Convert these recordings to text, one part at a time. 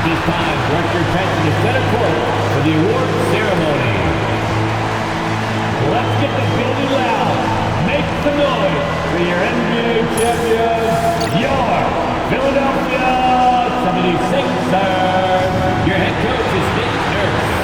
At this time, direct your attention to center court for the award ceremony. Let's get the building loud. Make some noise for your NBA champions, your Philadelphia 76ers. Your head coach is Nick Nurse.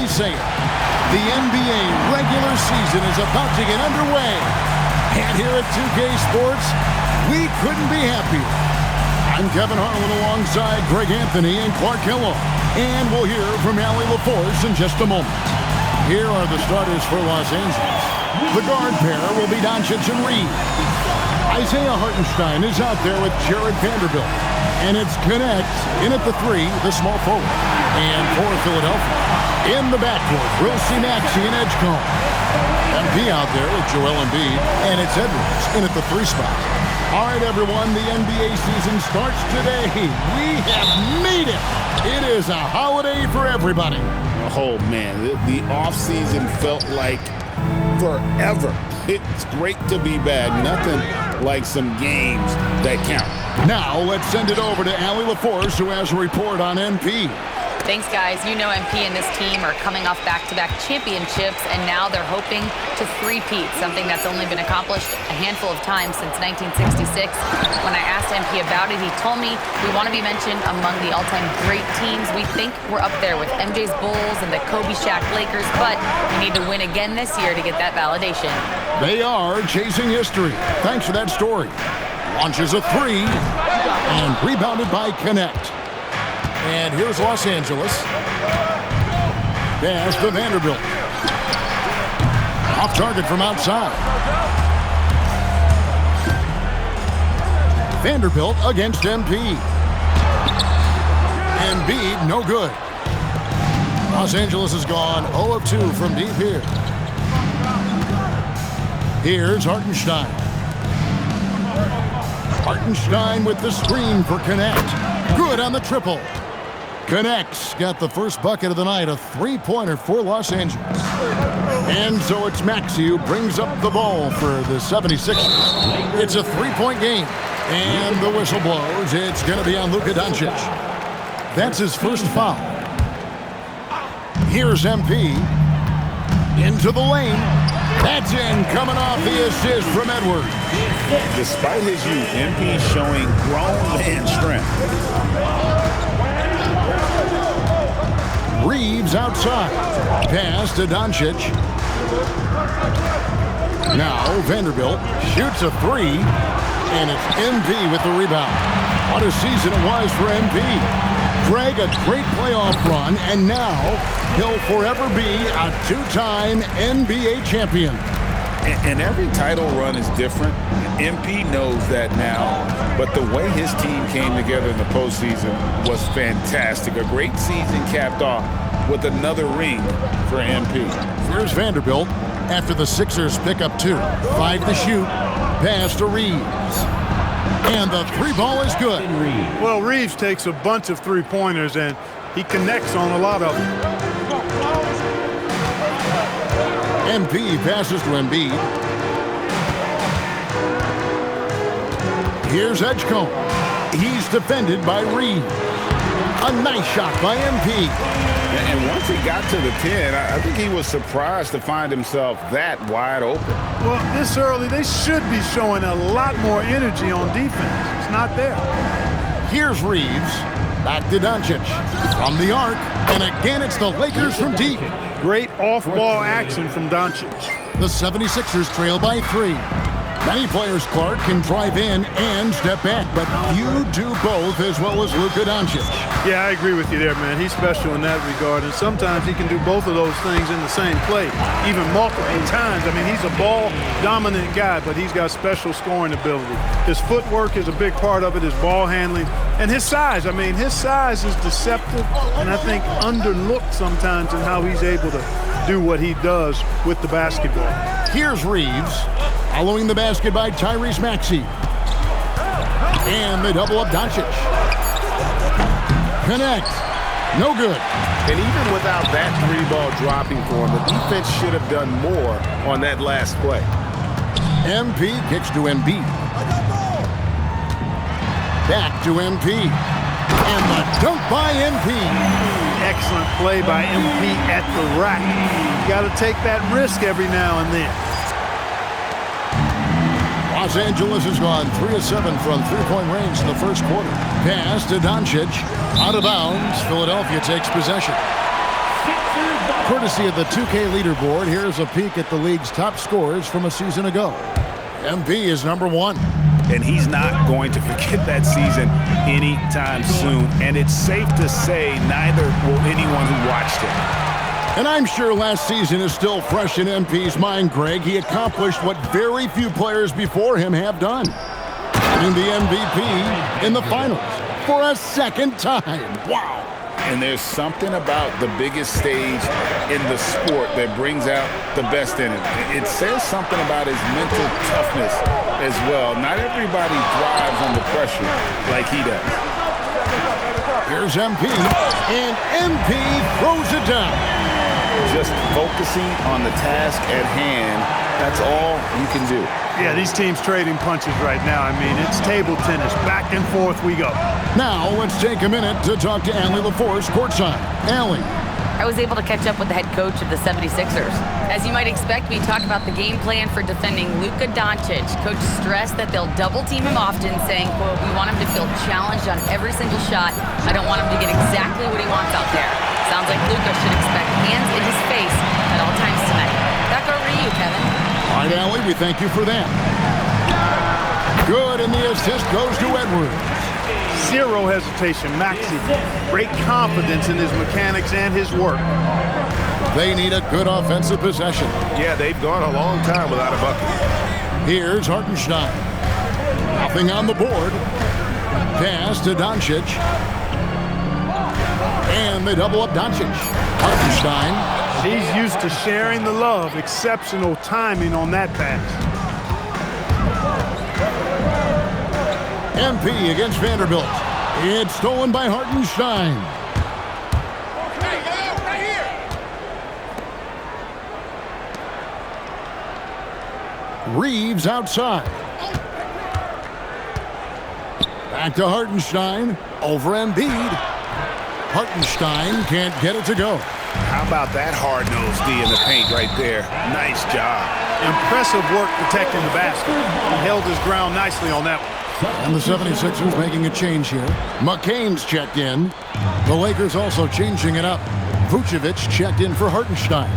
Say it. The NBA regular season is about to get underway. And here at 2K Sports, we couldn't be happier. I'm Kevin Harlan alongside Greg Anthony and Clark Kellogg. And we'll hear from Allie LaForce in just a moment. Here are the starters for Los Angeles. The guard pair will be Doncic and Reed. Isaiah Hartenstein is out there with Jared Vanderbilt. And it's Connect in at the 3, the small forward. And for Philadelphia, in the backcourt, we'll see Maxey and Edgecomb. MP out there with Joel Embiid, and it's Edwards in at the 3 spot. All right, everyone, the NBA season starts today. We have made it. It is a holiday for everybody. Oh, man, the offseason felt like forever. It's great to be back. Nothing like some games that count. Now, let's send it over to Allie LaForce, who has a report on MP. Thanks, guys. You know MP and this team are coming off back-to-back championships, and now they're hoping to three-peat, something that's only been accomplished a handful of times since 1966. When I asked MP about it, he told me we want to be mentioned among the all-time great teams. We think we're up there with MJ's Bulls and the Kobe Shaq Lakers, but we need to win again this year to get that validation. They are chasing history. Thanks for that story. Launches a 3, and rebounded by Connect. And here's Los Angeles. Pass to Vanderbilt. Off target from outside. Vanderbilt against MP. Embiid, no good. Los Angeles has gone 0 of 2 from deep here. Here's Hartenstein. Hartenstein with the screen for Connect. Good on the triple. Connects. Got the first bucket of the night, a three-pointer for Los Angeles. And so it's Maxey who brings up the ball for the 76ers. It's a three-point game. And the whistle blows. It's going to be on Luka Doncic. That's his first foul. Here's MP. Into the lane. That's in, coming off the assist from Edwards. Despite his youth, MP is showing grown man strength. Reeves outside. Pass to Doncic. Now Vanderbilt shoots a three, and it's MP with the rebound. What a season it was for MP. Greg, a great playoff run, and now he'll forever be a two-time NBA champion. And every title run is different. MP knows that now, but the way his team came together in the postseason was fantastic. A great season capped off with another ring for MP. Here's Vanderbilt after the Sixers pick up two. 5 to shoot. Pass to Reeves. And the three ball is good. Well, Reeves takes a bunch of three-pointers, and he connects on a lot of them. MP passes to Embiid. Here's Edgecombe. He's defended by Reeves. A nice shot by MP. And once he got to the 10, I think he was surprised to find himself that wide open. Well, this early, they should be showing a lot more energy on defense. It's not there. Here's Reeves. Back to Doncic. From the arc. And again, it's the Lakers from deep. Great off-ball action from Doncic. The 76ers trail by 3. Many players, Clark, can drive in and step back, but few do both as well as Luka Doncic. Yeah, I agree with you there, man. He's special in that regard, and sometimes he can do both of those things in the same play, even multiple times. I mean, he's a ball-dominant guy, but he's got special scoring ability. His footwork is a big part of it, his ball handling, and his size. I mean, his size is deceptive, and I think underlooked sometimes in how he's able to do what he does with the basketball. Here's Reeves. Following the basket by Tyrese Maxey. And they double up Doncic. Connect. No good. And even without that three ball dropping for him, the defense should have done more on that last play. MP kicks to Embiid. Back to MP. And the dunk by MP. Excellent play by MP at the rack. You got to take that risk every now and then. Los Angeles has gone 3 of 7 from three-point range in the first quarter. Pass to Doncic. Out of bounds. Philadelphia takes possession. Courtesy of the 2K leaderboard, here's a peek at the league's top scorers from a season ago. MP is number 1. And he's not going to forget that season anytime soon. And it's safe to say neither will anyone who watched it. And I'm sure last season is still fresh in MP's mind, Greg. He accomplished what very few players before him have done. Winning the MVP in the finals for a second time. Wow. And there's something about the biggest stage in the sport that brings out the best in him. It says something about his mental toughness as well. Not everybody thrives under pressure like he does. Here's MP, and MP throws it down. Just focusing on the task at hand, that's all you can do. Yeah, these teams trading punches right now. I mean, it's table tennis. Back and forth we go. Now, let's take a minute to talk to Allie LaForce courtside. Allie. I was able to catch up with the head coach of the 76ers. As you might expect, we talked about the game plan for defending Luka Doncic. Coach stressed that they'll double-team him often, saying, quote, we want him to feel challenged on every single shot. I don't want him to get exactly what he wants out there. Sounds like Luka should expect hands in his face at all times tonight. Back over to you, Kevin. All right, Allie, we thank you for that. Good, and the assist goes to Edwards. Zero hesitation. Maxey, great confidence in his mechanics and his work. They need a good offensive possession. Yeah, they've gone a long time without a bucket. Here's Hartenstein. Nothing on the board. Pass to Doncic. And they double up Doncic. Hartenstein. He's used to sharing the love. Exceptional timing on that pass. MP against Vanderbilt. It's stolen by Hartenstein. Reeves outside. Back to Hartenstein. Over Embiid. Hartenstein can't get it to go. How about that hard-nosed D in the paint right there? Nice job. Impressive work protecting the basket. He held his ground nicely on that one. And the 76ers making a change here. McCain's checked in. The Lakers also changing it up. Vucevic checked in for Hartenstein.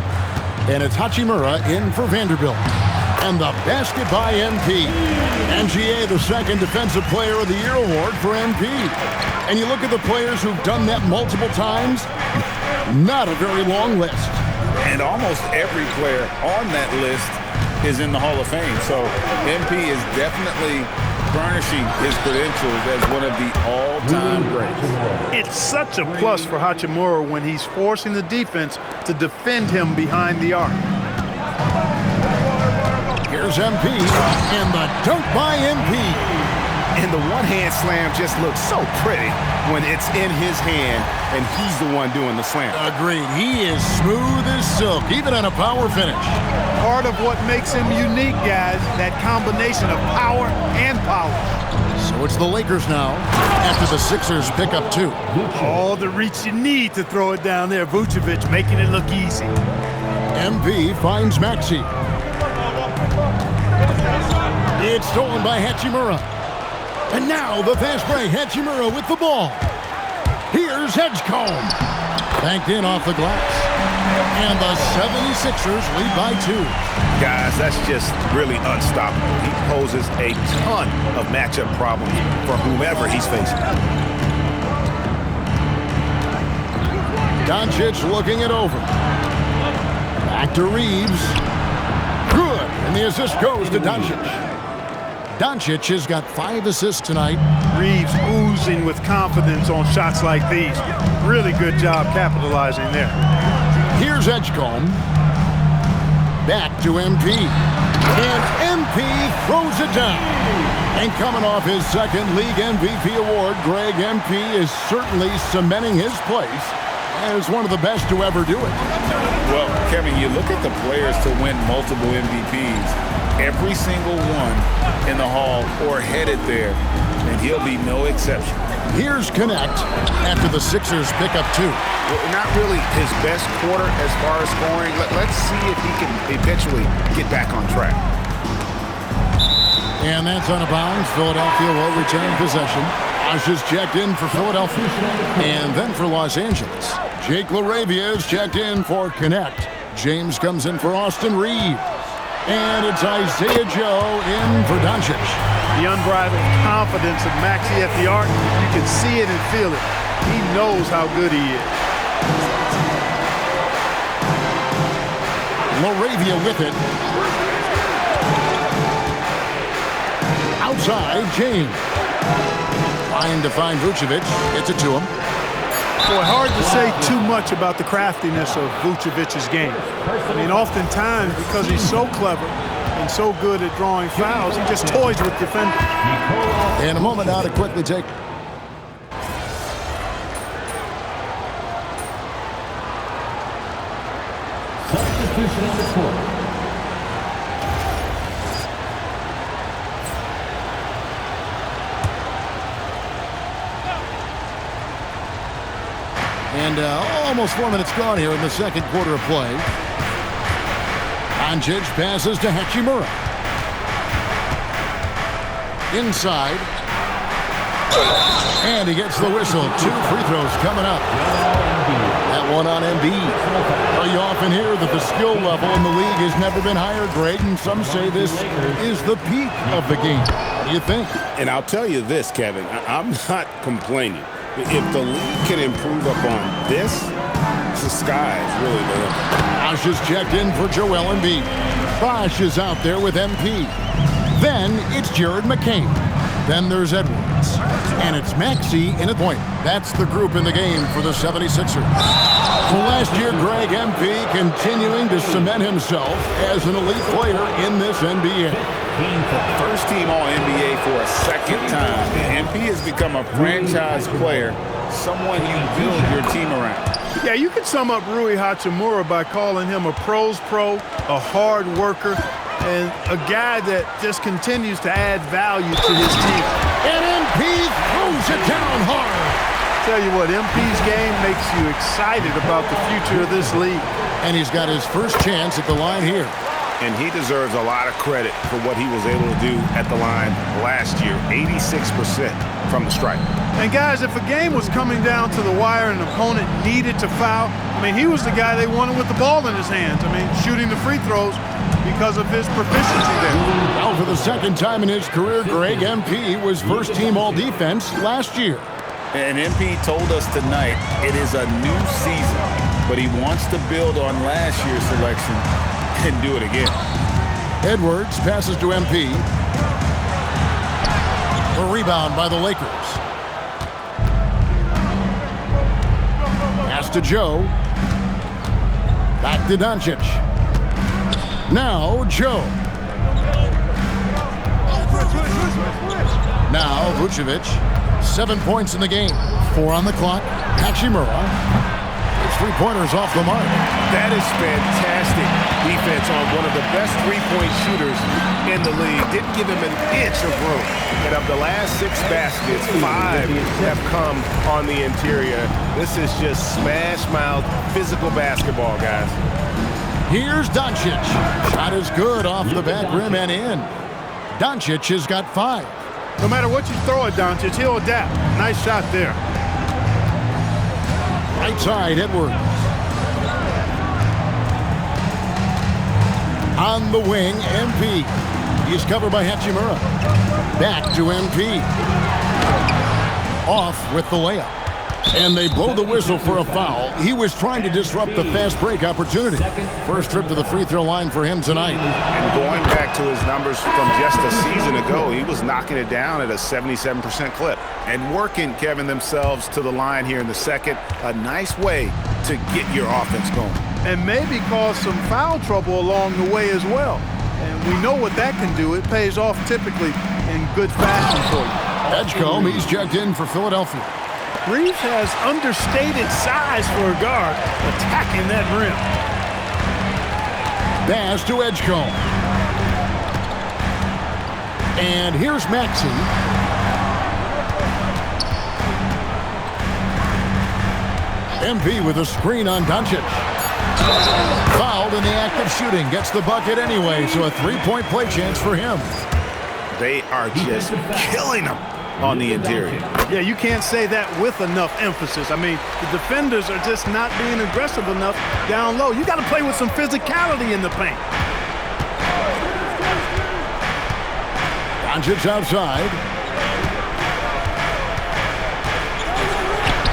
And it's Hachimura in for Vanderbilt. And the basket by MP. MGA, the second Defensive Player of the Year award for MP. And you look at the players who've done that multiple times, not a very long list. And almost every player on that list is in the Hall of Fame. So MP is definitely furnishing his credentials as one of the all-time greats. It's such a plus for Hachimura when he's forcing the defense to defend him behind the arc. Here's MP, and the dunk by MP. And the one-hand slam just looks so pretty when it's in his hand and he's the one doing the slam. Agreed. He is smooth as silk, even on a power finish. Part of what makes him unique, guys, that combination of power and polish. So it's the Lakers now, after the Sixers pick up 2. All the reach you need to throw it down there. Vucevic making it look easy. MP finds Maxey. It's stolen by Hachimura. And now the fast break. Hachimura with the ball. Here's Edgecomb. Banked in off the glass. And the 76ers lead by 2. Guys, that's just really unstoppable. He poses a ton of matchup problems for whomever he's facing. Doncic looking it over. Back to Reeves. Good. And the assist goes to Doncic. Doncic has got 5 assists tonight. Reeves oozing with confidence on shots like these. Really good job capitalizing there. Here's Edgecomb. Back to MP. And MP throws it down. And coming off his second league MVP award, Greg MP is certainly cementing his place as one of the best to ever do it. Well, Kevin, you look at the players to win multiple MVPs. Every single one in the Hall or headed there, and he'll be no exception. Here's Connect after the Sixers pick up 2. Well, not really his best quarter as far as scoring. Let's see if he can eventually get back on track. And that's out of bounds. Philadelphia will retain possession. Osh is checked in for Philadelphia. And then for Los Angeles, Jake LaRavia is checked in for Connect. James comes in for Austin Reeves. And it's Isaiah Joe in for Doncic. The unbridled confidence of Maxey at the arc, you can see it and feel it. He knows how good he is. LaRavia with it. Outside, James. Trying to find Vucevic. Gets it to him. Boy, hard to say too much about the craftiness of Vucevic's game. I mean, oftentimes, because he's so clever and so good at drawing fouls, he just toys with defenders. In a moment now to quickly take. Substitution on the court. And almost 4 minutes gone here in the second quarter of play. Doncic passes to Hachimura. Inside. And he gets the whistle. 2 free throws coming up. That one on Embiid. Well, you often hear that the skill level in the league has never been higher, Greg, and some say this is the peak of the game. What do you think? And I'll tell you this, Kevin, I'm not complaining. If the league can improve upon this, the sky is really the limit. Bosh is checked in for Joel Embiid. Bosh is out there with MP. Then it's Jared McCain. Then there's Edwards. And it's Maxey in at point. That's the group in the game for the 76ers. For last year, Greg MP continuing to cement himself as an elite player in this NBA. First team All-NBA for a second time. MP has become a franchise player, someone you build your team around. Yeah, you can sum up Rui Hachimura by calling him a pro's pro, a hard worker, and a guy that just continues to add value to his team. And MP throws it down hard. Tell you what, MP's game makes you excited about the future of this league. And he's got his first chance at the line here. And he deserves a lot of credit for what he was able to do at the line last year, 86% from the stripe. And guys, if a game was coming down to the wire and an opponent needed to foul, I mean, he was the guy they wanted with the ball in his hands. I mean, shooting the free throws because of his proficiency there. Now for the second time in his career, Greg, MP was first team all-defense last year. And MP told us tonight it is a new season, but he wants to build on last year's selection and do it again. Edwards passes to MP. A rebound by the Lakers. Pass to Joe. Back to Doncic. Now Joe. Now Vucevic. 7 points in the game. 4 on the clock. Hachimura. His three-pointers off the mark. That is fantastic defense on one of the best three-point shooters in the league. Didn't give him an inch of room. And of the last 6 baskets, 5 have come on the interior. This is just smash-mouth physical basketball, guys. Here's Doncic. Shot is good off the back rim and in. Doncic has got 5. No matter what you throw at Doncic, he'll adapt. Nice shot there. Right side, Edwards. On the wing, MP. He's covered by Hachimura. Back to MP. Off with the layup. And they blow the whistle for a foul. He was trying to disrupt the fast break opportunity. First trip to the free throw line for him tonight. And going back to his numbers from just a season ago, he was knocking it down at a 77% clip. And working, Kevin, themselves to the line here in the second. A nice way to get your offense going. And maybe cause some foul trouble along the way as well. And we know what that can do. It pays off typically in good fashion for you. Edgecombe, he's checked in for Philadelphia. Reeves has understated size for a guard, attacking that rim. Pass to Edgecombe. And here's Maxey. MP with a screen on Doncic. Fouled in the act of shooting. Gets the bucket anyway, so a three-point play chance for him. They are just killing him on the interior. Yeah, you can't say that with enough emphasis. I mean, the defenders are just not being aggressive enough down low. You got to play with some physicality in the paint. Doncic outside.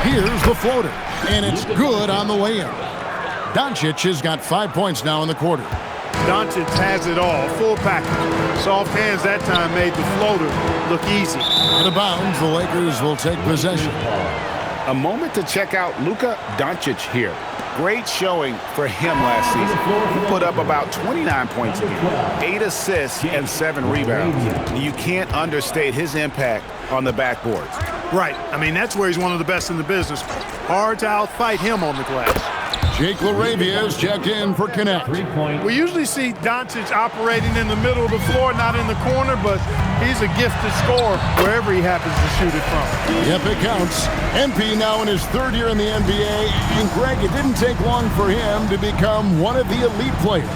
Here's the floater, and it's good on the way in. Doncic has got 5 points now in the quarter. Doncic has it all, full package. Soft hands that time made the floater look easy. Out of bounds, the Lakers will take possession. A moment to check out Luka Doncic here. Great showing for him last season. He put up about 29 points a game, 8 assists and 7 rebounds. You can't understate his impact on the backboards. Right. I mean, that's where he's one of the best in the business. Hard to outfight him on the glass. Jake LaRavia is checked in for Connect. We usually see Doncic operating in the middle of the floor, not in the corner, but he's a gifted scorer wherever he happens to shoot it from. Yep, it counts. MP now in his 3rd year in the NBA, and Greg, it didn't take long for him to become one of the elite players.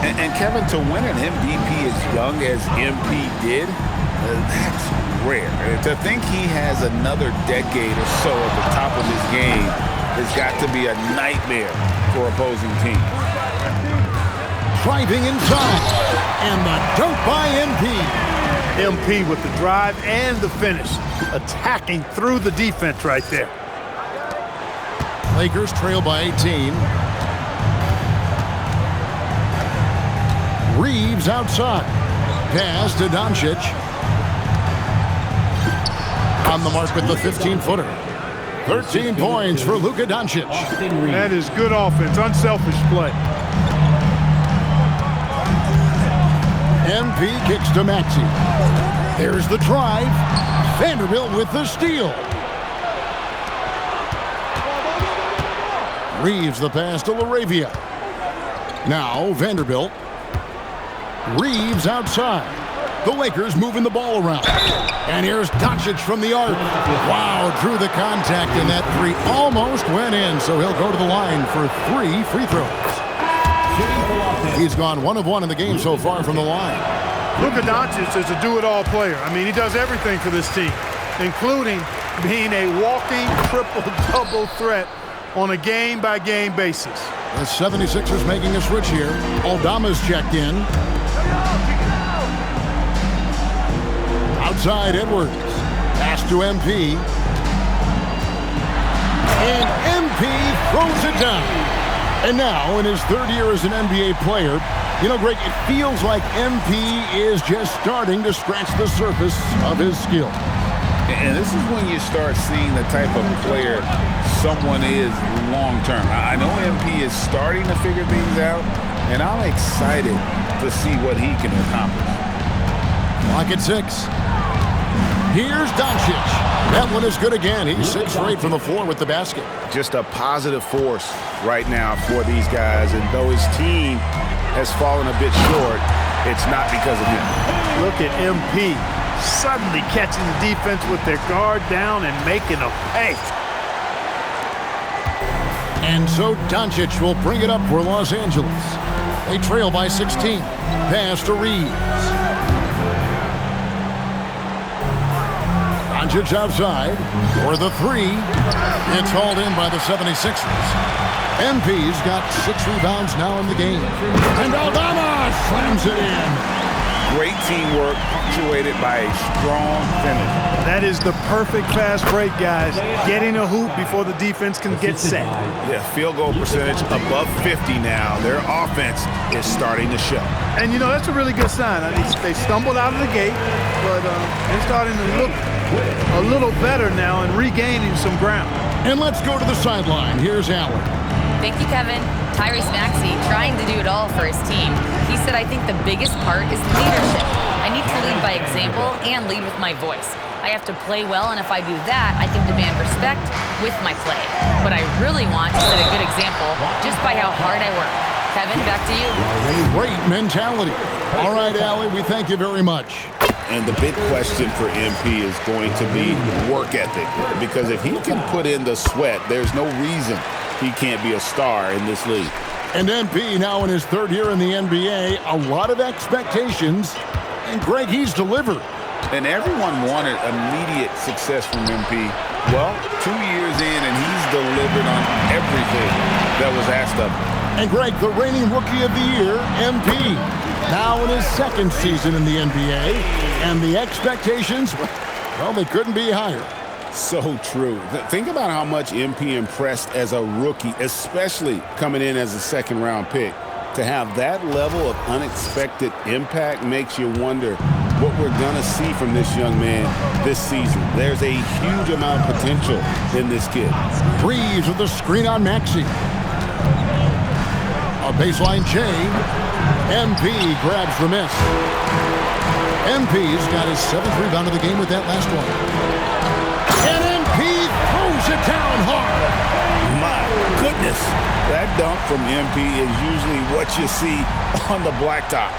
And Kevin, to win an MVP as young as MP did, that's rare. To think he has another decade or so at the top of his game has got to be a nightmare for opposing teams. Driving inside, and the dunk by MP. MP with the drive and the finish, attacking through the defense right there. Lakers trail by 18. Reeves outside. Pass to Doncic. On the mark with the 15-footer. 13 points for Luka Doncic. That is good offense, unselfish play. MP kicks to Maxey. There's the drive. Vanderbilt with the steal. Reeves the pass to LaRavia. Now Vanderbilt. Reeves outside. The Lakers moving the ball around. And here's Doncic from the arc. Wow, drew the contact, and that three almost went in, so he'll go to the line for 3 free throws. He's gone 1 of 1 in the game so far from the line. Luka Doncic is a do-it-all player. I mean, he does everything for this team, including being a walking triple-double threat on a game-by-game basis. The 76ers making a switch here. Aldama's checked in. Outside Edwards. Pass to MP. And MP throws it down. And now, in his 3rd year as an NBA player, you know, Greg, it feels like MP is just starting to scratch the surface of his skill. And this is when you start seeing the type of player someone is long-term. I know MP is starting to figure things out, and I'm excited to see what he can accomplish. Clock at 6. Here's Doncic. That one is good again. He's 6 for 8 from the floor with the basket. Just a positive force right now for these guys, and though his team has fallen a bit short, it's not because of him. Look at MP suddenly catching the defense with their guard down and making a pay. And so Doncic will bring it up for Los Angeles. They trail by 16. Pass to Reeves. Doncic outside for the 3. It's hauled in by the 76ers. MP's got 6 rebounds now in the game. And Aldama slams it in. Great teamwork, punctuated by a strong finish. That is the perfect fast break, guys. Getting a hoop before the defense can get set. Yeah, field goal percentage above 50 now. Their offense is starting to show. And, you know, that's a really good sign. I mean, they stumbled out of the gate, but they're starting to look a little better now and regaining some ground. And let's go to the sideline. Here's Allen. Thank you, Kevin. Tyrese Maxey trying to do it all for his team. He said, I think the biggest part is leadership. I need to lead by example and lead with my voice. I have to play well, and if I do that, I can demand respect with my play. But I really want to set a good example just by how hard I work. Kevin, back to you. Great mentality. All right, Allie, we thank you very much. And the big question for MP is going to be work ethic. Because if he can put in the sweat, there's no reason he can't be a star in this league. And MP now in his 3rd year in the NBA, a lot of expectations. And Greg, he's delivered. And everyone wanted immediate success from MP. Well, 2 years in, and he's delivered on everything that was asked of him. And Greg, the reigning Rookie of the Year, MP, now in his 2nd season in the NBA. And the expectations, well, they couldn't be higher. So true. Think about how much MP impressed as a rookie, especially coming in as a 2nd-round pick. To have that level of unexpected impact makes you wonder what we're going to see from this young man this season. There's a huge amount of potential in this kid. Reeves with the screen on Maxey. A baseline J. MP grabs the miss. MP's got his 7th rebound of the game with that last one. And MP throws it down hard. My goodness. That dunk from MP is usually what you see on the blacktop.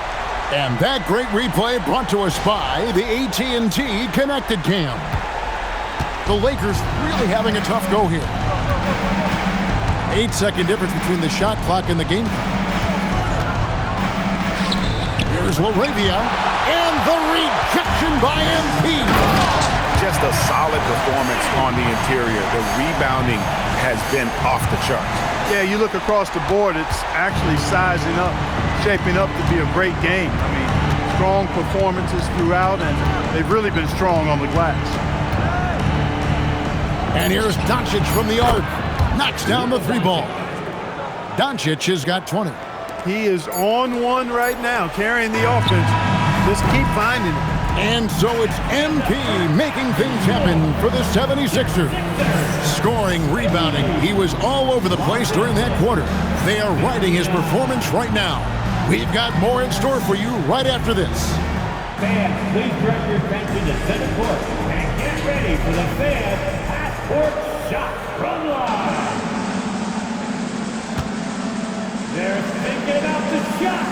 And that great replay brought to us by the AT&T Connected Cam. The Lakers really having a tough go here. 8-second difference between the shot clock and the game clock. Here's Laravia. And the rejection by MP. Just a solid performance on the interior. The rebounding has been off the charts. Yeah, you look across the board, it's actually sizing up, shaping up to be a great game. I mean, strong performances throughout, and they've really been strong on the glass. And here's Doncic from the arc. Knocks down the 3 ball. Doncic has got 20. He is on one right now, carrying the offense. Just keep finding it. And so it's MP making things happen for the 76ers. Scoring, rebounding. He was all over the place during that quarter. They are riding his performance right now. We've got more in store for you right after this. Fans, please direct your attention to center court and get ready for the fan passport shot from line. They're thinking about the shot.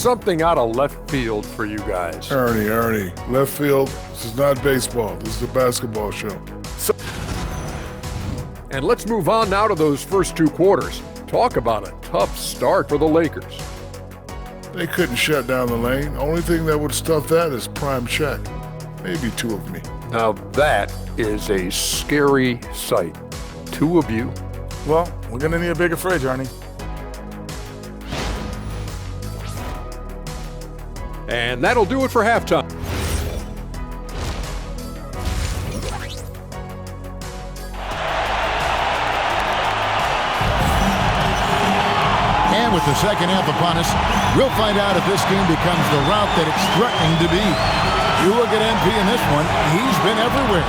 something out of left field for you guys. Ernie, left field, this is not baseball. This is a basketball show. And let's move on now to those first two quarters. Talk about a tough start for the Lakers. They couldn't shut down the lane. Only thing that would stuff that is prime check. Maybe two of me. Now that is a scary sight. Two of you. Well, we're going to need a bigger fridge, Ernie. And that'll do it for halftime. And with the second half upon us, we'll find out if this game becomes the route that it's threatening to be. You look at MP in this one, he's been everywhere.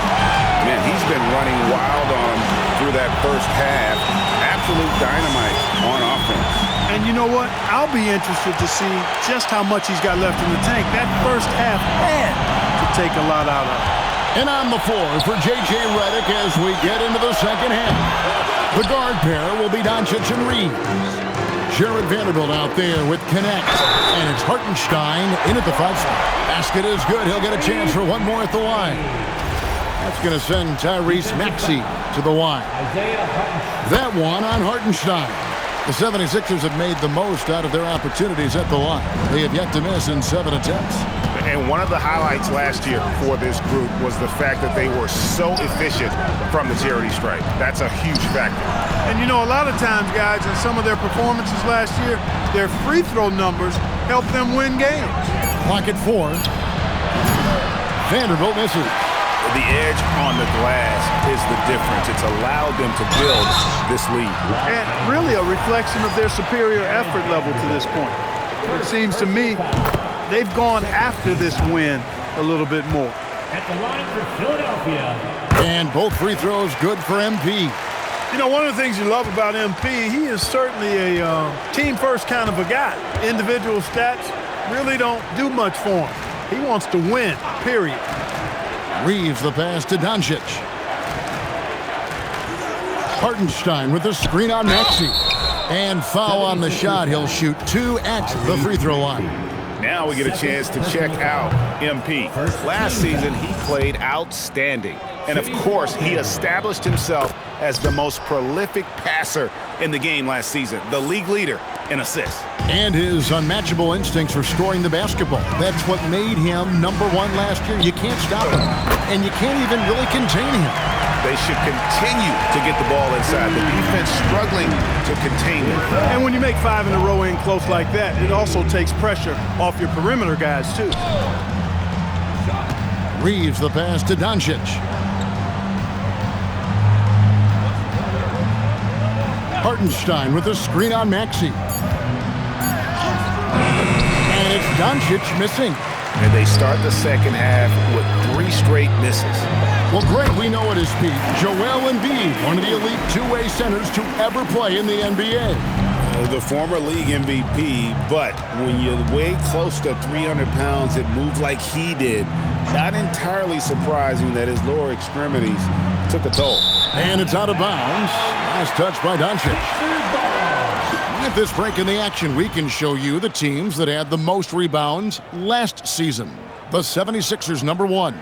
Man, he's been running wild on through that first half. Absolute dynamite on offense. And you know what? I'll be interested to see just how much he's got left in the tank. That first half had to take a lot out of it. And on the floor for J.J. Redick as we get into the second half. The guard pair will be Doncic and Reeves. Jared Vanderbilt out there with Connect. And it's Hartenstein in at the 5 spot. Basket is good. He'll get a chance for one more at the line. That's going to send Tyrese Maxey to the line. That one on Hartenstein. The 76ers have made the most out of their opportunities at the line. They have yet to miss in 7 attempts. And one of the highlights last year for this group was the fact that they were so efficient from the charity stripe. That's a huge factor. And you know, a lot of times, guys, in some of their performances last year, their free throw numbers helped them win games. Clock at 4. Vanderbilt misses. The edge on the glass is the difference. It's allowed them to build this lead. And really a reflection of their superior effort level to this point. It seems to me they've gone after this win a little bit more. At the line for Philadelphia. And both free throws good for MP. You know, one of the things you love about MP, he is certainly a team-first kind of a guy. Individual stats really don't do much for him. He wants to win, period. Reeves the pass to Doncic. Hartenstein with the screen on Maxey. And foul on the shot. He'll shoot 2 at the free throw line. Now we get a chance to check out MP. Last season, he played outstanding. And of course, he established himself as the most prolific passer in the game last season, the league leader in assists. And his unmatchable instincts for scoring the basketball. That's what made him number 1 last year. You can't stop him, and you can't even really contain him. They should continue to get the ball inside. The defense struggling to contain them. And when you make 5 in a row in close like that, it also takes pressure off your perimeter guys, too. Reeves the pass to Doncic. Hartenstein with the screen on Maxey. And it's Doncic missing. And they start the second half with 3 straight misses. Well, Greg, we know at his peak, Joel Embiid, one of the elite two-way centers to ever play in the NBA. The former league MVP, but when you weigh close to 300 pounds and move like he did, not entirely surprising that his lower extremities took a toll. And it's out of bounds. Nice touch by Doncic. At this break in the action, we can show you the teams that had the most rebounds last season. The 76ers, number 1.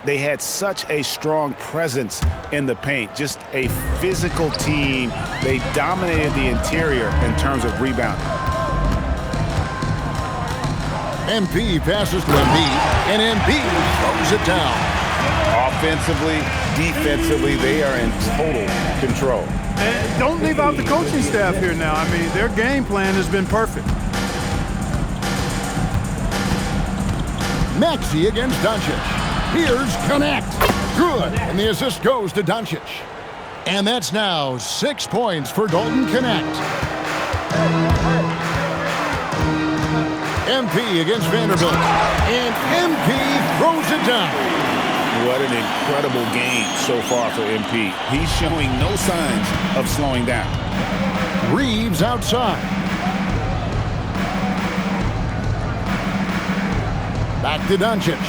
They had such a strong presence in the paint, just a physical team. They dominated the interior in terms of rebounding. MP passes to Embiid, and Embiid throws it down. Offensively, defensively, they are in total control. And don't leave out the coaching staff here now. I mean, their game plan has been perfect. Maxey against Doncic. Here's Connect. Good. And the assist goes to Doncic. And that's now 6 points for Dalton Connect. MP against Vanderbilt. And MP throws it down. What an incredible game so far for MP. He's showing no signs of slowing down. Reeves outside. Back to Doncic.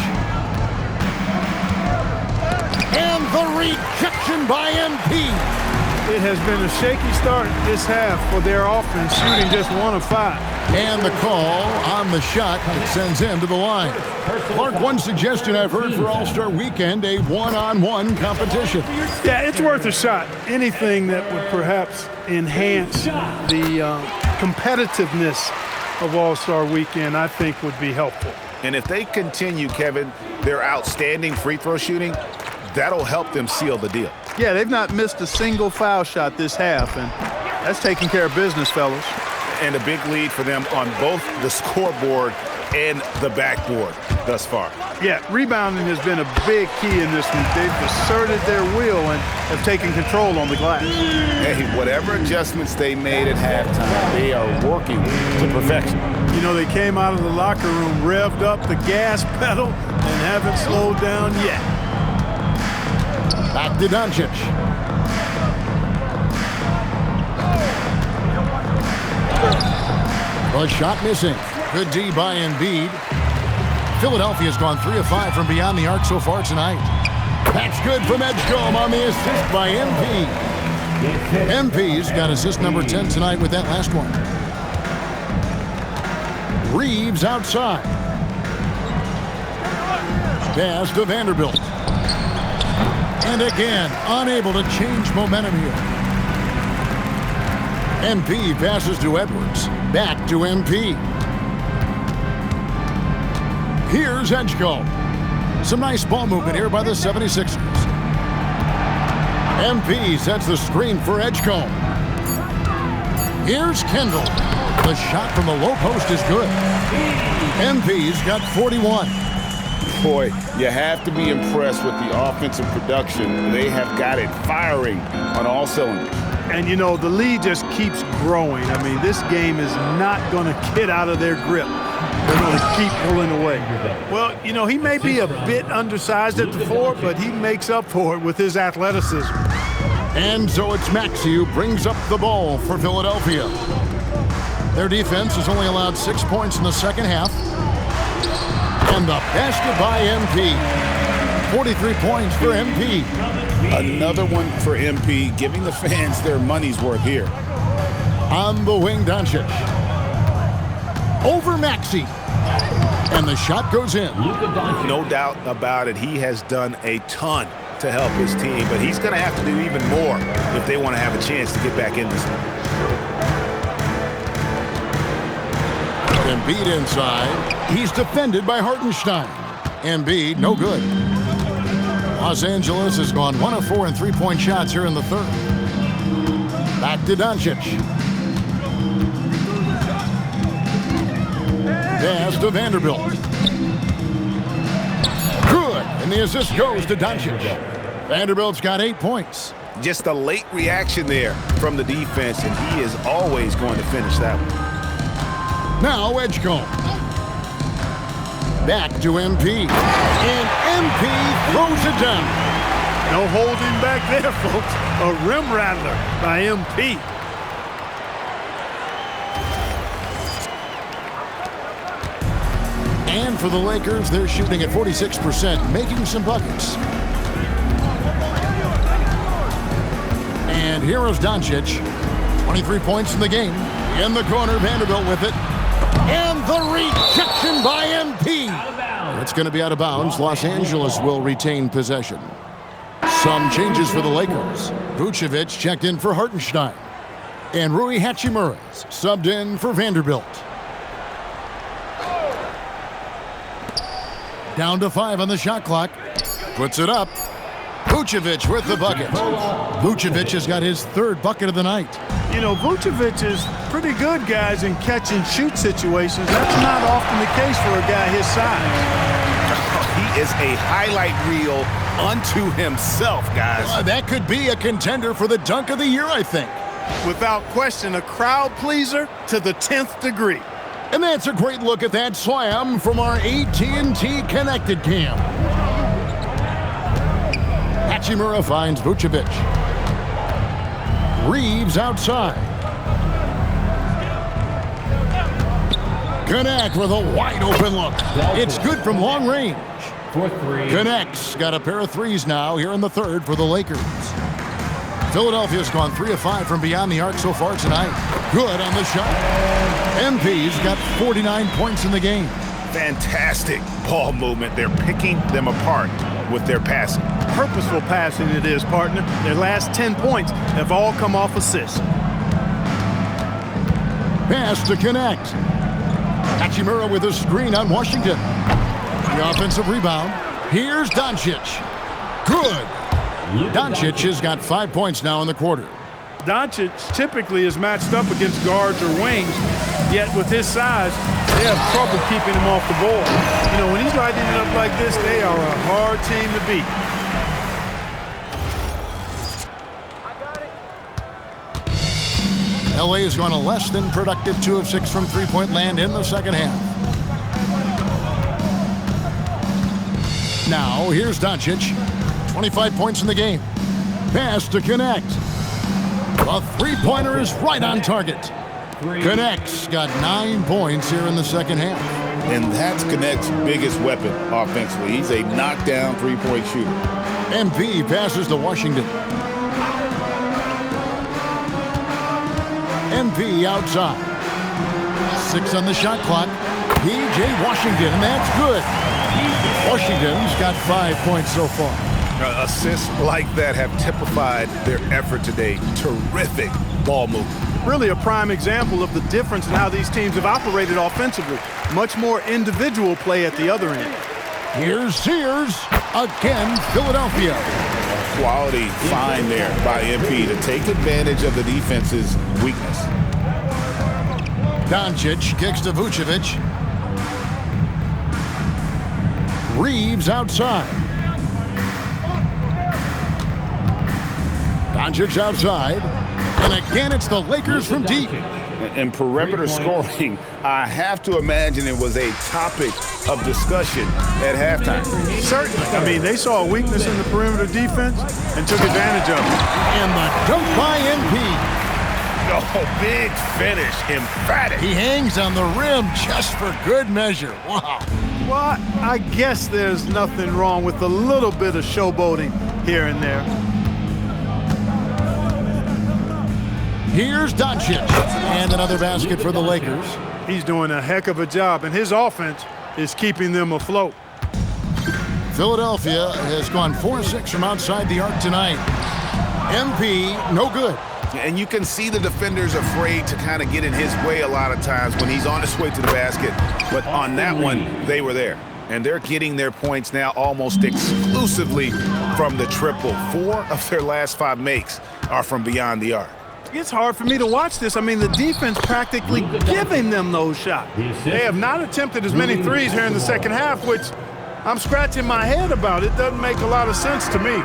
And the rejection by MP. It has been a shaky start this half for their offense, shooting just 1 of 5. And the call on the shot that sends him to the line. Clark, one suggestion I've heard for All-Star Weekend, a one-on-one competition. Yeah, it's worth a shot. Anything that would perhaps enhance the competitiveness of All-Star Weekend, I think would be helpful. And if they continue, Kevin, their outstanding free throw shooting, that'll help them seal the deal. Yeah, they've not missed a single foul shot this half, and that's taking care of business, fellas. And a big lead for them on both the scoreboard and the backboard thus far. Yeah, rebounding has been a big key in this one. They've asserted their will and have taken control on the glass. Hey, whatever adjustments they made at halftime, they are working to perfection. You know, they came out of the locker room, revved up the gas pedal, and haven't slowed down yet. Back to Doncic. The shot missing. Good D by Embiid. Philadelphia's gone 3 of 5 from beyond the arc so far tonight. That's good from Edgecombe on the assist by MP. MP's got assist number 10 tonight with that last one. Reeves outside. Pass to Vanderbilt. And again, unable to change momentum here. MP passes to Edwards. Back to MP. Here's Edgecombe. Some nice ball movement here by the 76ers. MP sets the screen for Edgecombe. Here's Kendall. The shot from the low post is good. MP's got 41. Boy, you have to be impressed with the offensive production. They have got it firing on all cylinders. And, you know, the lead just keeps growing. I mean, this game is not going to get out of their grip. They're going to keep pulling away. Well, you know, he may be a bit undersized at the 4, but he makes up for it with his athleticism. And so it's Maxey who brings up the ball for Philadelphia. Their defense has only allowed 6 points in the second half. And the basket by MP. 43 points for MP. Another one for MP, giving the fans their money's worth here. On the wing, Doncic. Over Maxey. And the shot goes in. No doubt about it. He has done a ton to help his team, but he's going to have to do even more if they want to have a chance to get back in this one. Embiid inside. He's defended by Hartenstein. Embiid, no good. Los Angeles has gone 1 of 4 in three-point shots here in the third. Back to Doncic. Pass to Vanderbilt. Good, and the assist goes to Doncic. Vanderbilt's got 8 points. Just a late reaction there from the defense, and he is always going to finish that one. Now Edgecombe. Back to MP. And MP throws it down. No holding back there, folks. A rim rattler by MP. And for the Lakers, they're shooting at 46%, making some buckets. And here is Doncic. 23 points in the game. In the corner, Vanderbilt with it. And the rejection by MP. It's going to be out of bounds. Los Angeles will retain possession. Some changes for the Lakers. Vucevic checked in for Hartenstein. And Rui Hachimura's subbed in for Vanderbilt. Down to 5 on the shot clock. Puts it up. Vucevic with the bucket. Vucevic has got his 3rd bucket of the night. You know, Vucevic is pretty good, guys, in catch-and-shoot situations. That's not often the case for a guy his size. He is a highlight reel unto himself, guys. That could be a contender for the dunk of the year, I think. Without question, a crowd pleaser to the 10th degree. And that's a great look at that slam from our AT&T Connected Cam. Hachimura finds Vucevic. Reeves outside. Connect with a wide open look. It's good from long range. For 3. Connect's got a pair of threes now here in the third for the Lakers. Philadelphia's gone 3 of 5 from beyond the arc so far tonight. Good on the shot. MP's got 49 points in the game. Fantastic ball movement. They're picking them apart with their passing. Purposeful passing it is, partner. Their last 10 points have all come off assists. Pass to connect. Hachimura with a screen on Washington. The offensive rebound. Here's Doncic. Good. Doncic has got 5 points now in the quarter. Doncic typically is matched up against guards or wings, yet with his size, they have trouble keeping him off the board. You know, when he's lighting it up like this, they are a hard team to beat. LA has gone a less than productive 2 of 6 from three-point land in the second half. Now, here's Doncic. 25 points in the game. Pass to connect. The three-pointer is right on target. Connect's got 9 points here in the second half. And that's Connect's biggest weapon offensively. He's a knockdown three-point shooter. MP passes to Washington. MP outside. 6 on the shot clock. PJ Washington, and that's good. Washington's got 5 points so far. Assists like that have typified their effort today. Terrific ball movement. Really a prime example of the difference in how these teams have operated offensively. Much more individual play at the other end. Here's Sears. Again, Philadelphia. Quality find there by MP to take advantage of the defense's weakness. Doncic kicks to Vucevic. Reeves outside. Doncic outside. And again, it's the Lakers from deep. And perimeter scoring, I have to imagine it was a topic of discussion at halftime. Certainly. I mean, they saw a weakness in the perimeter defense and took advantage of it. And the dunk by MP. Oh, big finish, emphatic. He hangs on the rim just for good measure. Wow. Well, I guess there's nothing wrong with a little bit of showboating here and there. Here's Doncic. And another basket for the Lakers. He's doing a heck of a job, and his offense is keeping them afloat. Philadelphia has gone 4-6 from outside the arc tonight. MP, no good. And you can see the defenders afraid to kind of get in his way a lot of times when he's on his way to the basket. But on that one, they were there. And they're getting their points now almost exclusively from the triple. 4 of their last 5 makes are from beyond the arc. It's hard for me to watch this. I mean, the defense practically giving them those shots. They have not attempted as many threes here in the second half, which I'm scratching my head about. It doesn't make a lot of sense to me.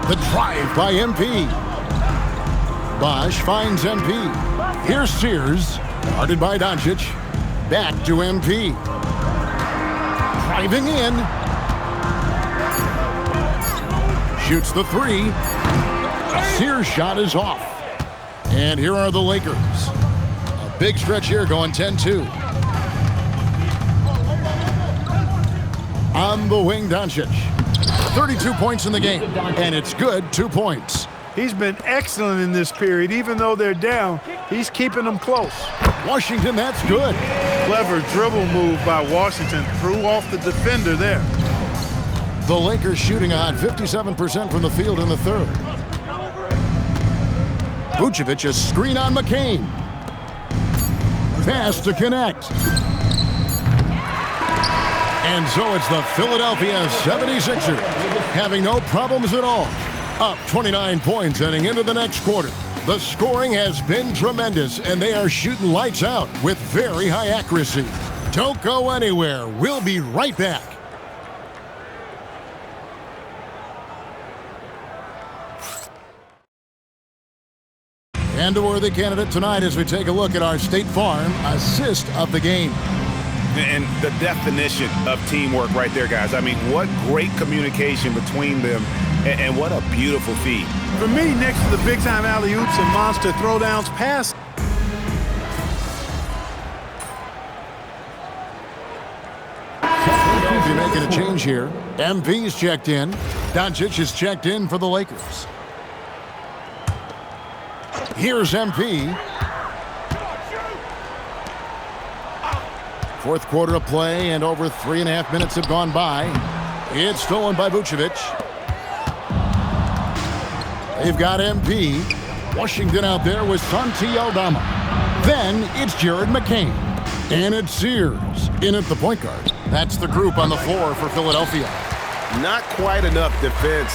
The drive by MP. Bosch finds MP. Here's Sears. Guarded by Doncic. Back to MP. Driving in. Shoots the 3. Sears' shot is off. And here are the Lakers. A big stretch here going 10-2. On the wing, Doncic. 32 points in the game. And it's good, 2 points. He's been excellent in this period. Even though they're down, he's keeping them close. Washington, that's good. Clever dribble move by Washington. Threw off the defender there. The Lakers shooting on 57% from the field in the third. Vucevic, a screen on McCain. Pass to connect. And so it's the Philadelphia 76ers having no problems at all. Up 29 points heading into the next quarter. The scoring has been tremendous, and they are shooting lights out with very high accuracy. Don't go anywhere. We'll be right back. And a worthy candidate tonight as we take a look at our State Farm assist of the game. And the definition of teamwork right there, guys. I mean, what great communication between them, and what a beautiful feed. For me, next to the big-time alley-oops and monster throwdowns, pass. You're making a change here. MP's checked in. Doncic is checked in for the Lakers. Here's MP. Fourth quarter of play, and over 3.5 minutes have gone by. It's stolen by Vucevic. They've got MP. Washington out there with Santi Aldama. Then it's Jared McCain. And it's Sears in at the point guard. That's the group on the floor for Philadelphia. Not quite enough defense.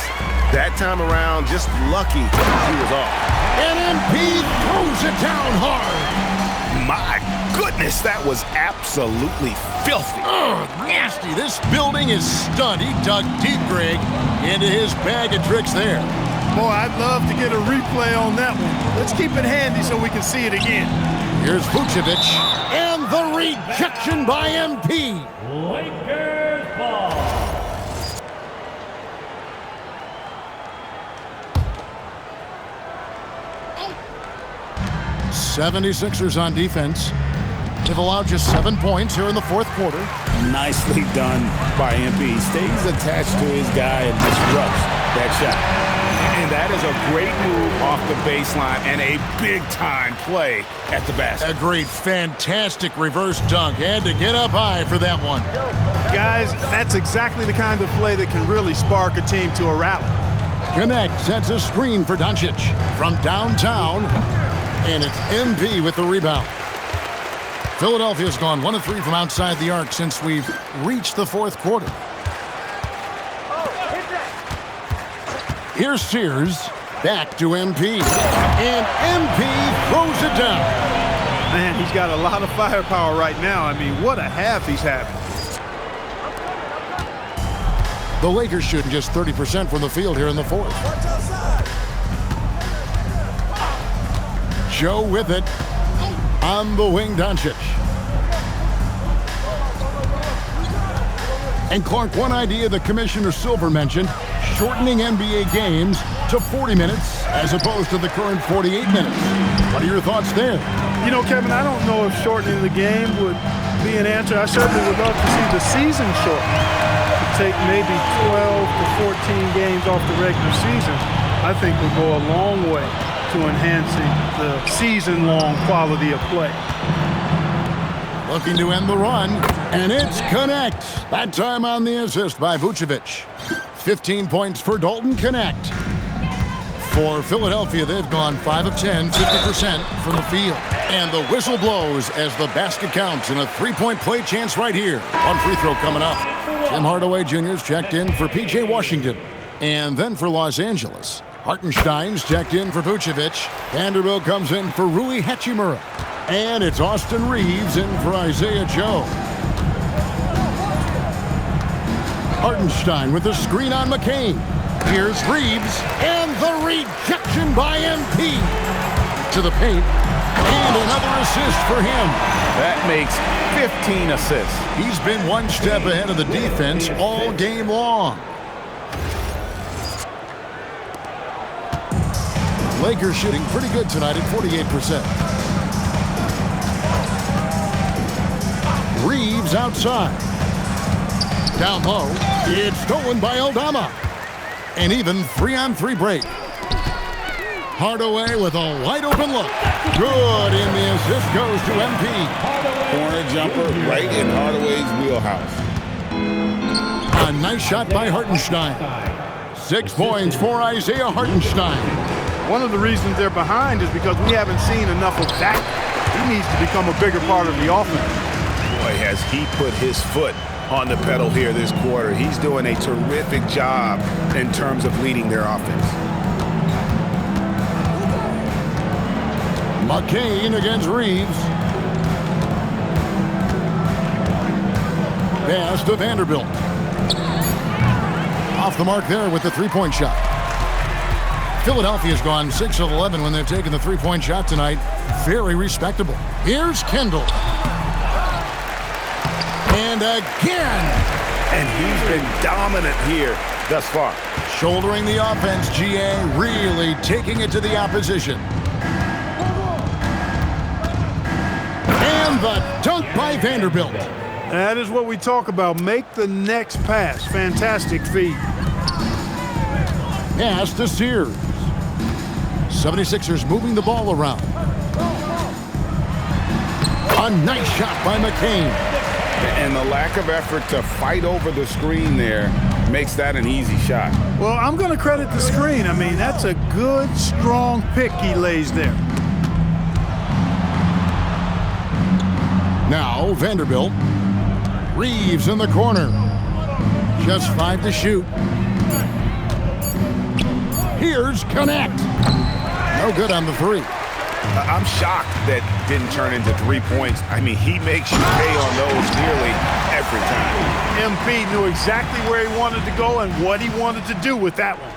That time around, just lucky he was off. And MP throws it down hard. My goodness, that was absolutely filthy. Ugh, nasty. This building is stunned. He dug deep, Greg, into his bag of tricks there. Boy, I'd love to get a replay on that one. Let's keep it handy so we can see it again. Here's Vucevic, and the rejection by MP. Lakers ball. 76ers on defense. They've allowed just 7 points here in the fourth quarter. Nicely done by MP. Stays attached to his guy and disrupts that shot. And that is a great move off the baseline and a big-time play at the basket. A great, fantastic reverse dunk. Had to get up high for that one. Guys, that's exactly the kind of play that can really spark a team to a rally. Connect sets a screen for Doncic from downtown, and it's MP with the rebound. Philadelphia's gone 1 of 3 from outside the arc since we've reached the fourth quarter. Here's Sears, back to MP, and MP throws it down. Man, he's got a lot of firepower right now. I mean, what a half he's having. The Lakers shooting just 30% from the field here in the fourth. Joe with it. On the wing, Doncic. And Clark, one idea that Commissioner Silver mentioned, shortening NBA games to 40 minutes as opposed to the current 48 minutes. What are your thoughts there? You know, Kevin, I don't know if shortening the game would be an answer. I certainly would love to see the season shortened. To take maybe 12 to 14 games off the regular season, I think would go a long way to enhancing the season-long quality of play. Looking to end the run, and it's Connect. That time on the assist by Vucevic. 15 points for Dalton Connect. For Philadelphia, they've gone 5 of 10, 50% from the field. And the whistle blows as the basket counts in a three-point play chance right here. One free throw coming up. Tim Hardaway Jr.'s checked in for PJ Washington. And then for Los Angeles, Hartenstein's checked in for Vucevic. Vanderbilt comes in for Rui Hachimura. And it's Austin Reeves in for Isaiah Joe. Hartenstein with the screen on McCain. Here's Reeves, and the rejection by MP. To the paint, and another assist for him. That makes 15 assists. He's been one step ahead of the defense all game long. Lakers shooting pretty good tonight at 48%. Reeves outside. Down low, it's stolen by Aldama. And even 3-on-3 break. Hardaway with a wide open look. Good, and the assist goes to MP. Corner jumper right in Hardaway's wheelhouse. A nice shot by Hartenstein. 6 points for Isaiah Hartenstein. One of the reasons they're behind is because we haven't seen enough of that. He needs to become a bigger part of the offense. Boy, has he put his foot on the pedal here this quarter. He's doing a terrific job in terms of leading their offense. McCain against Reeves. Pass to Vanderbilt. Off the mark there with the three-point shot. Philadelphia's gone 6 of 11 when they've taken the three-point shot tonight. Very respectable. Here's Kendall. And again. And he's been dominant here thus far. Shouldering the offense, GA, really taking it to the opposition. And the dunk by Vanderbilt. That is what we talk about. Make the next pass. Fantastic feed. Pass to Sears. 76ers moving the ball around. A nice shot by McCain. And the lack of effort to fight over the screen there makes that an easy shot. Well, I'm going to credit the screen. I mean, that's a good, strong pick he lays there. Now Vanderbilt. Reeves in the corner. Just 5 to shoot. Here's Connect. No good on the 3. I'm shocked that didn't turn into 3 points. I mean, he makes you pay on those nearly every time. MP knew exactly where he wanted to go and what he wanted to do with that one.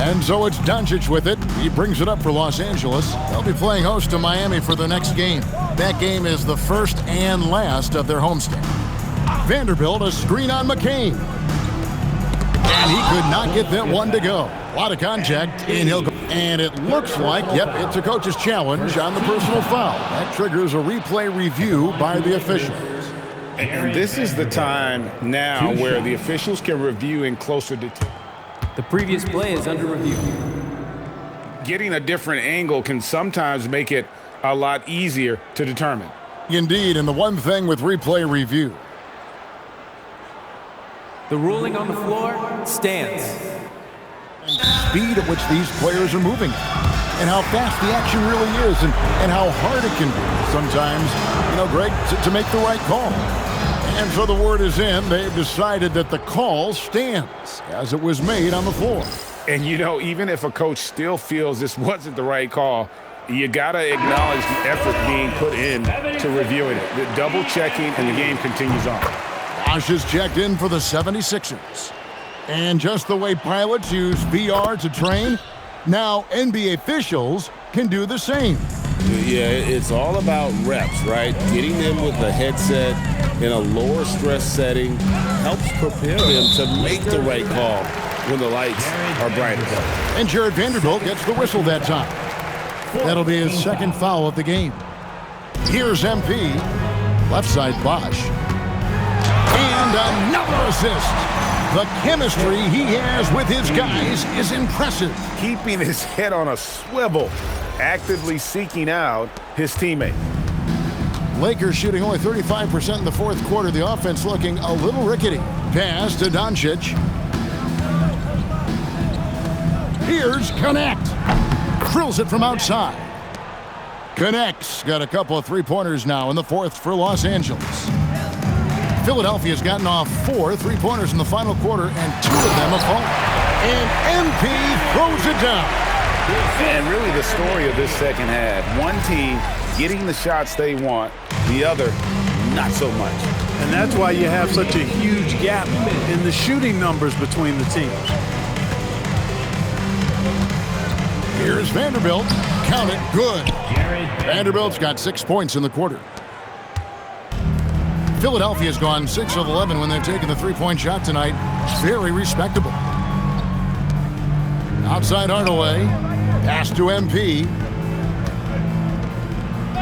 And so it's Doncic with it. He brings it up for Los Angeles. They'll be playing host to Miami for their next game. That game is the first and last of their homestand. Vanderbilt, a screen on McCain. And he could not get that one to go. A lot of contact, and he'll go. And it looks like, yep, it's a coach's challenge on the personal foul. That triggers a replay review by the officials. And this is the time now where the officials can review in closer detail. The previous play is under review. Getting a different angle can sometimes make it a lot easier to determine. Indeed, and the one thing with replay review. The ruling on the floor stands. Speed at which these players are moving, and how fast the action really is, and how hard it can be sometimes, Greg, to make the right call. And so the word is in. They've decided that the call stands as it was made on the floor. And, even if a coach still feels this wasn't the right call, you got to acknowledge the effort being put in to reviewing it. The double checking, and the game continues on. Bosh is checked in for the 76ers. And just the way pilots use VR to train, now NBA officials can do the same. Yeah, it's all about reps, right? Getting them with a headset in a lower stress setting helps prepare them to make the right call when the lights are brightest. And Jared Vanderbilt gets the whistle that time. That'll be his second foul of the game. Here's MP, left side Bosh. And another assist. The chemistry he has with his guys is impressive. Keeping his head on a swivel, actively seeking out his teammate. Lakers shooting only 35% in the fourth quarter. The offense looking a little rickety. Pass to Doncic. Here's Connect. Drills it from outside. Connects. Got a couple of three-pointers now in the fourth for Los Angeles. Philadelphia's gotten off 4 three-pointers in the final quarter, and 2 of them have fallen. And MP throws it down. And really the story of this second half, one team getting the shots they want, the other not so much. And that's why you have such a huge gap in the shooting numbers between the teams. Here's Vanderbilt. Count it. Good. Vanderbilt's got 6 points in the quarter. Philadelphia's gone 6 of 11 when they've taken the three-point shot tonight. It's very respectable. Outside Hardaway. Pass to MP.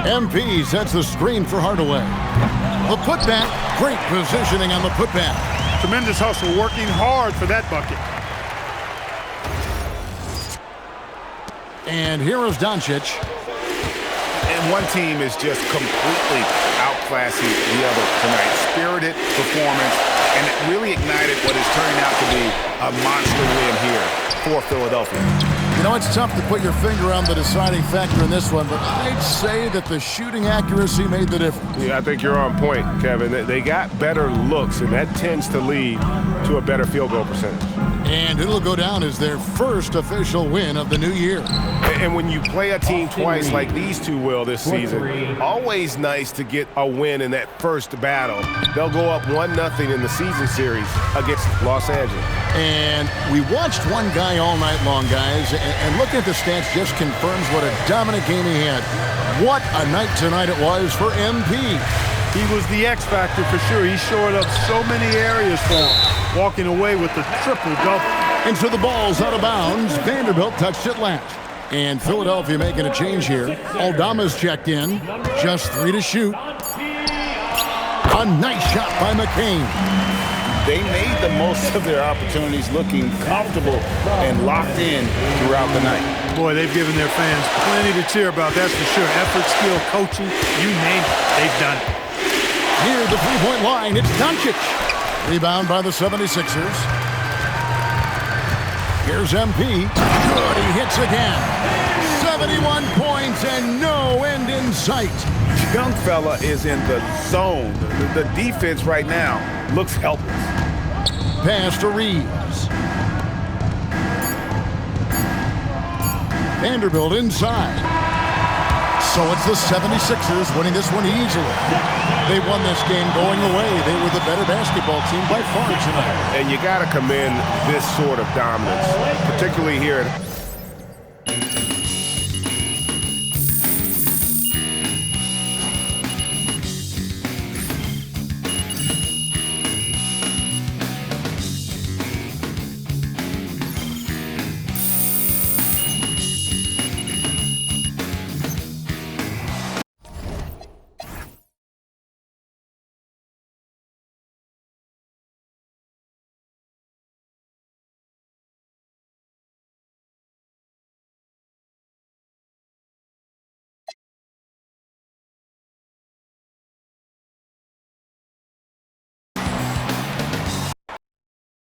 MP sets the screen for Hardaway. The putback. Great positioning on the putback. Tremendous hustle, working hard for that bucket. And here is Doncic. And one team is just completely outclassing the other tonight. Spirited performance, and it really ignited what is turning out to be a monster win here for Philadelphia. It's tough to put your finger on the deciding factor in this one, but I'd say that the shooting accuracy made the difference. Yeah, I think you're on point, Kevin. They got better looks, and that tends to lead to a better field goal percentage. And it'll go down as their first official win of the new year. And when you play a team twice like these two will this season, always nice to get a win in that first battle. They'll go up 1-0 in the season series against Los Angeles. And we watched one guy all night long, guys, and looking at the stats just confirms what a dominant game he had. What a night tonight it was for MP. He was the X factor for sure. He shored up so many areas for him, walking away with the triple-double. And so the ball's out of bounds. Vanderbilt touched it last. And Philadelphia making a change here. Aldama's checked in. Just 3 to shoot. A nice shot by McCain. they made the most of their opportunities, looking comfortable and locked in throughout the night. Boy, they've given their fans plenty to cheer about, that's for sure. Effort, skill, coaching, you name it, they've done it. Near the three-point line, it's Doncic. Rebound by the 76ers. Here's MP. Good, he hits again. 71 points and no end in sight. Young fella is in the zone. The defense right now looks helpless. Pass to Reeves. Vanderbilt inside. So it's the 76ers winning this one easily. They won this game going away. They were the better basketball team by far tonight. And you got to commend this sort of dominance, particularly here at